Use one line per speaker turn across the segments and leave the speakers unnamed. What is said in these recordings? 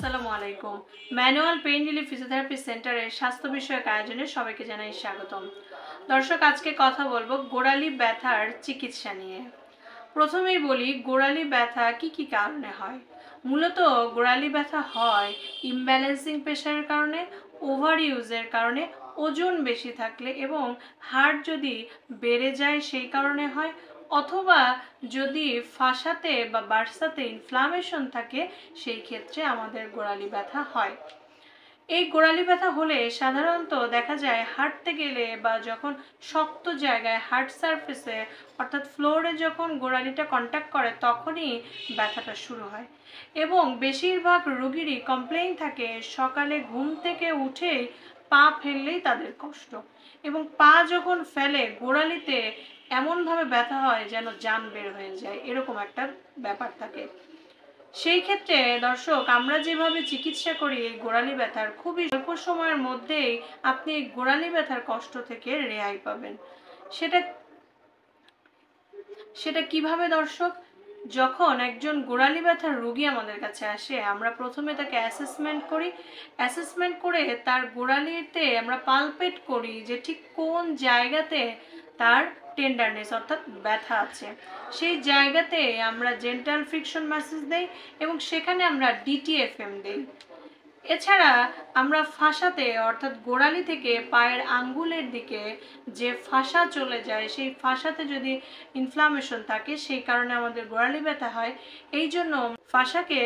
আসসালামু আলাইকুম। Manual pain relief physiotherapy সেন্টারের স্বাস্থ্য বিষয়ক আয়োজনে সবাইকে জানাই স্বাগতম। দর্শক, আজকে কথা বলবো গোড়ালি ব্যথার চিকিৎসা নিয়ে। প্রথমেই বলি, গোড়ালি ব্যথা কি কারণে হয়। মূলত গোড়ালি ব্যথা হয় ইমব্যালেন্সিং প্রেশারের কারণে, ওভার ইউজের কারণে, ওজন বেশি থাকলে এবং হার্ট যদি বেড়ে যায় সেই কারণে হয়, অথবা যদি ফাসাতে বা বার্সাতে ইনফ্লামেশন থাকে সেই ক্ষেত্রে আমাদের গোড়ালি ব্যথা হয়। এই গোড়ালি ব্যথা হলে সাধারণত দেখা যায় হাঁটতে গেলে বা যখন শক্ত জায়গায় হার্ট সারফেসে অর্থাৎ ফ্লোরে যখন গোড়ালিটা কন্ট্যাক্ট করে তখনই ব্যথাটা শুরু হয়। এবং বেশিরভাগ রোগীরই কমপ্লেইন থাকে সকালে ঘুম থেকে উঠেই পা ফেললেই তাদের কষ্ট, এবং পা যখন ফেলে গোড়ালিতে এমনভাবে ব্যথা হয় যেন জান বের হয়ে যায়, এরকম একটা ব্যাপার থাকে। সেই ক্ষেত্রে দর্শক, আমরা যেভাবে চিকিৎসা করি এই গোড়ালি ব্যথার, খুবই অল্প সময়ের মধ্যেই আপনি এই গোড়ালি ব্যথার কষ্ট থেকে রেহাই পাবেন। সেটা কিভাবে দর্শক? যখন একজন গোড়ালি ব্যথার রোগী আমাদের কাছে আসে, আমরা প্রথমে তাকে অ্যাসেসমেন্ট করে তার গোড়ালিতে আমরা পালপেট করি যে ঠিক কোন জায়গাতে তার টেন্ডারনেস অর্থাৎ ব্যথা আছে। সেই জায়গাতে আমরা জেন্টাল ফ্রিকশন ম্যাসেজ দেই এবং সেখানে আমরা DTFM দেই। এছাড়া আমরা ফাসাতে অর্থাৎ গোড়ালি থেকে পায়ের আঙ্গুলের দিকে যে ফাসা চলে যায়, সেই ফাসাতে যদি ইনফ্লামেশন থাকে সেই কারণে আমাদের গোড়ালি ব্যথা হয়। এই জন্য ফাসাকে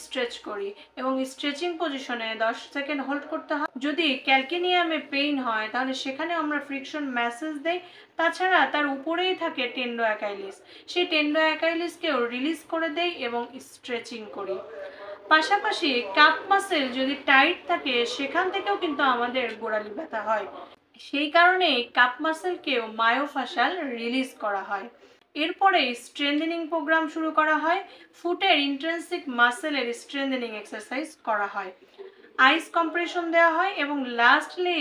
স্ট্রেচ করি এবং স্ট্রেচিং পজিশনে 10 সেকেন্ড হোল্ড করতে হয়। যদি ক্যালকেনিয়ামে পেইন হয় তাহলে সেখানে আমরা ফ্রিকশন ম্যাসেজ দেই। তাছাড়া তার উপরেই থাকে টেন্ডো অ্যাকাইলিস, সেই টেন্ডো অ্যাকাইলিসকেও রিলিজ করে দেই এবং স্ট্রেচিং করি। পাশাপাশি কাপ মাসেল যদি টাইট থাকে সেখান থেকেও কিন্তু আমাদের গোড়ালি ব্যথা হয়, সেই কারণে কাপ মাসেলকেও মায়োফাশাল রিলিজ করা হয়। এরপরে স্ট্রেংথেনিং প্রোগ্রাম শুরু করা হয়, ফুটের ইন্ট্রিনসিক মাসেলের স্ট্রেংথেনিং এক্সারসাইজ করা হয়, আইস কম্প্রেশন দেওয়া হয় এবং লাস্টলি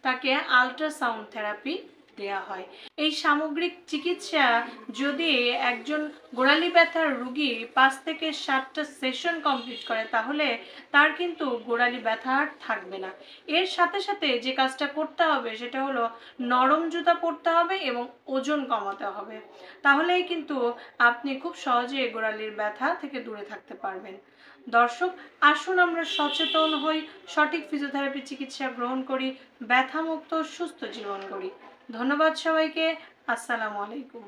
তাকে আল্ট্রাসাউন্ড থেরাপি দেওয়া হয়। এই সামগ্রিক চিকিৎসা যদি একজন গোড়ালি ব্যথার রোগী 5 থেকে 7টা সেশন কমপ্লিট করে তাহলে তার কিন্তু গোড়ালি ব্যথা আর থাকবে না। এর সাথে সাথে যে কাজটা করতে হবে সেটা হলো নরম জুতা পরতে হবে এবং ওজন কমাতে হবে, তাহলেই কিন্তু আপনি খুব সহজে গোড়ালির ব্যথা থেকে দূরে থাকতে পারবেন। দর্শক, আসুন আমরা সচেতন হই, সঠিক ফিজিওথেরাপি চিকিৎসা গ্রহণ করি, ব্যথামুক্ত সুস্থ জীবন গড়ি। ধন্যবাদ সবাইকে। আসসালামু আলাইকুম।